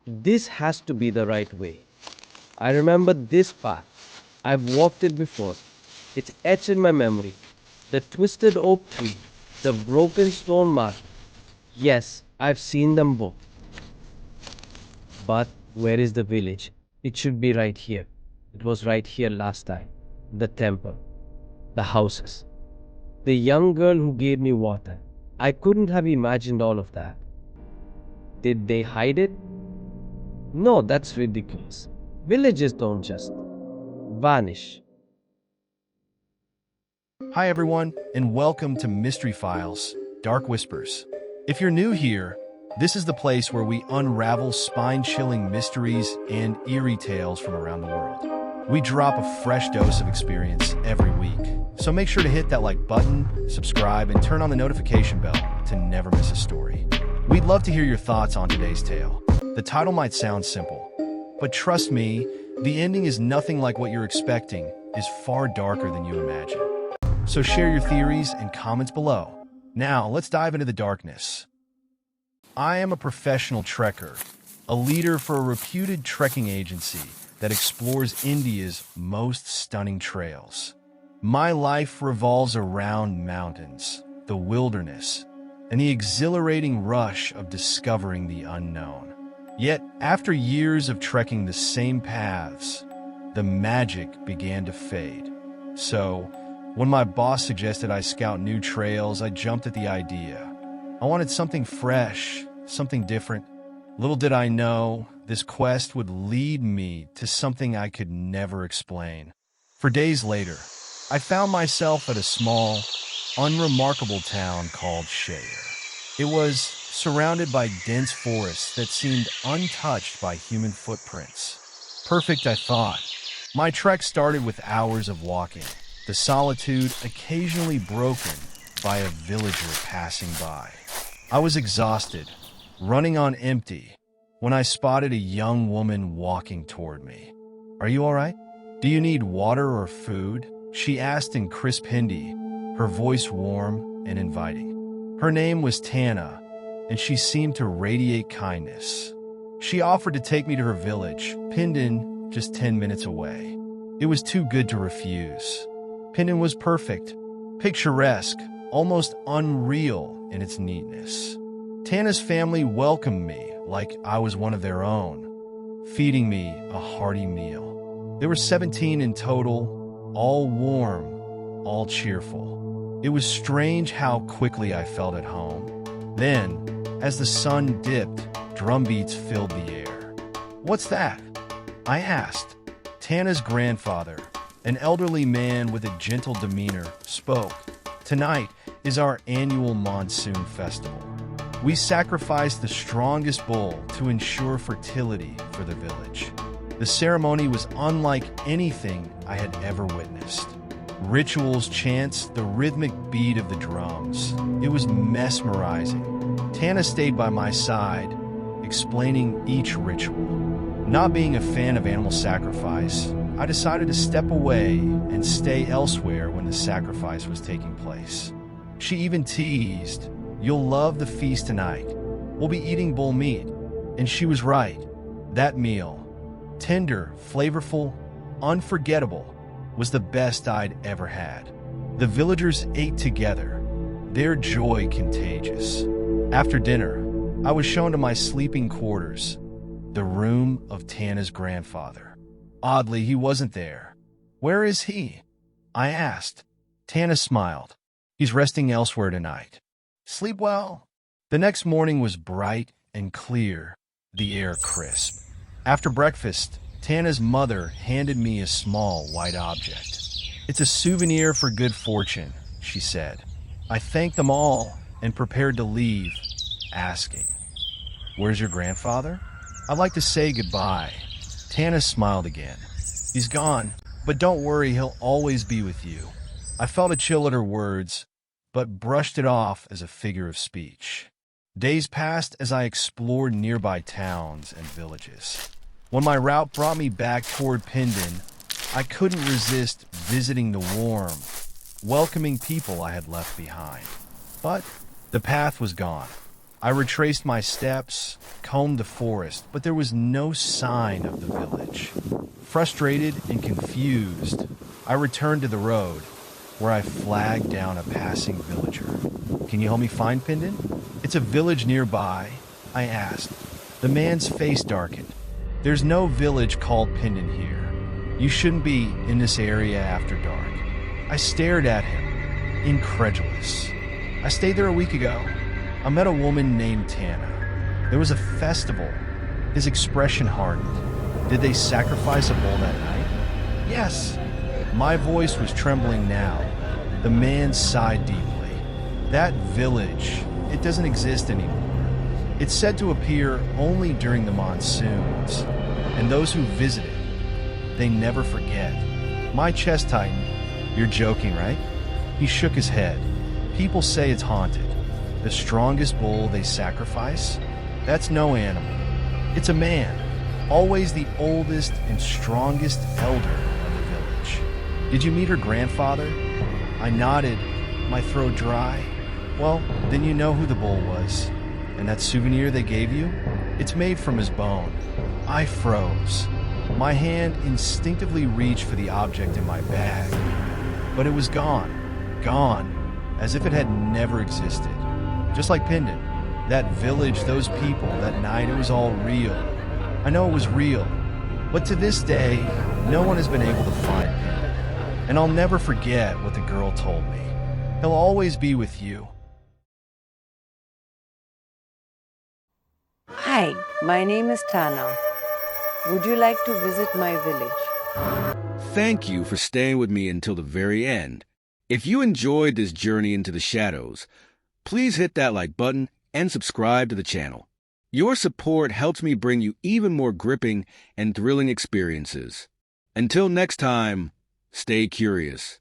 This has to be the right way. I remember this path. I've walked it before. It's etched in my memory. The twisted oak tree, the broken stone mark. Yes, I've seen them both. But where is the village? It should be right here. It was right here last time. The temple, the houses, the young girl who gave me water. I couldn't have imagined all of that. Did they hide it? No, that's ridiculous. Villages don't just vanish. Hi, everyone, and welcome to Mystery Files Dark Whispers. If you're new here, this is the place where we unravel spine chilling mysteries and eerie tales from around the world. We drop a fresh dose of experience every week, so make sure to hit that like button, subscribe, and turn on the notification bell to never miss a story. We'd love to hear your thoughts on today's tale. The title might sound simple, but trust me, the ending is nothing like what you're expecting, is far darker than you imagine. So share your theories and comments below. Now, let's dive into the darkness. I am a professional trekker, a leader for a reputed trekking agency that explores India's most stunning trails. My life revolves around mountains, the wilderness, and the exhilarating rush of discovering the unknown. Yet, after years of trekking the same paths, the magic began to fade. So, when my boss suggested I scout new trails, I jumped at the idea. I wanted something fresh, something different. Little did I know, this quest would lead me to something I could never explain. For days later, I found myself at a small, unremarkable town called Share. It was surrounded by dense forests that seemed untouched by human footprints. Perfect, I thought. My trek started with hours of walking, the solitude occasionally broken by a villager passing by. I was exhausted, running on empty, when I spotted a young woman walking toward me. "Are you all right? Do you need water or food?" she asked in crisp Hindi, her voice warm and inviting. Her name was Tana, and she seemed to radiate kindness. She offered to take me to her village, Pindon, just 10 minutes away. It was too good to refuse. Pindon was perfect, picturesque, almost unreal in its neatness. Tana's family welcomed me like I was one of their own, feeding me a hearty meal. There were 17 in total, all warm, all cheerful. It was strange how quickly I felt at home. Then, as the sun dipped, drumbeats filled the air. "What's that?" I asked. Tana's grandfather, an elderly man with a gentle demeanor, spoke. "Tonight is our annual monsoon festival. We sacrifice the strongest bull to ensure fertility for the village." The ceremony was unlike anything I had ever witnessed. Rituals, chants, the rhythmic beat of the drums. It was mesmerizing. Tana stayed by my side, explaining each ritual. Not being a fan of animal sacrifice, I decided to step away and stay elsewhere when the sacrifice was taking place. She even teased, "You'll love the feast tonight. We'll be eating bull meat." And she was right. That meal, tender, flavorful, unforgettable, was the best I'd ever had. The villagers ate together, their joy contagious. After dinner, I was shown to my sleeping quarters, the room of Tana's grandfather. Oddly, he wasn't there. "Where is he?" I asked. Tana smiled. "He's resting elsewhere tonight. Sleep well." The next morning was bright and clear, the air crisp. After breakfast, Tana's mother handed me a small white object. "It's a souvenir for good fortune," she said. I thanked them all and prepared to leave, asking, "Where's your grandfather? I'd like to say goodbye." Tana smiled again. "He's gone, but don't worry, he'll always be with you." I felt a chill at her words, but brushed it off as a figure of speech. Days passed as I explored nearby towns and villages. When my route brought me back toward Pindon, I couldn't resist visiting the warm, welcoming people I had left behind. But the path was gone. I retraced my steps, combed the forest, but there was no sign of the village. Frustrated and confused, I returned to the road, where I flagged down a passing villager. "Can you help me find Pindon? It's a village nearby," I asked. The man's face darkened. "There's no village called Pindon here. You shouldn't be in this area after dark." I stared at him, incredulous. "I stayed there a week ago. I met a woman named Tana. There was a festival." His expression hardened. "Did they sacrifice a bull that night?" "Yes." My voice was trembling now. The man sighed deeply. "That village, it doesn't exist anymore. It's said to appear only during the monsoons, and those who visit it, they never forget." My chest tightened. "You're joking, right?" He shook his head. "People say it's haunted. The strongest bull they sacrifice? That's no animal. It's a man, always the oldest and strongest elder of the village." "Did you meet her grandfather?" I nodded, my throat dry. "Well, then you know who the bull was. And that souvenir they gave you? It's made from his bone." I froze. My hand instinctively reached for the object in my bag. But it was gone. Gone. As if it had never existed. Just like Pindon. That village, those people, that night, it was all real. I know it was real. But to this day, no one has been able to find Pindon. And I'll never forget what the girl told me. He'll always be with you. Hi, my name is Tana. Would you like to visit my village? Thank you for staying with me until the very end. If you enjoyed this journey into the shadows, please hit that like button and subscribe to the channel. Your support helps me bring you even more gripping and thrilling experiences. Until next time, stay curious.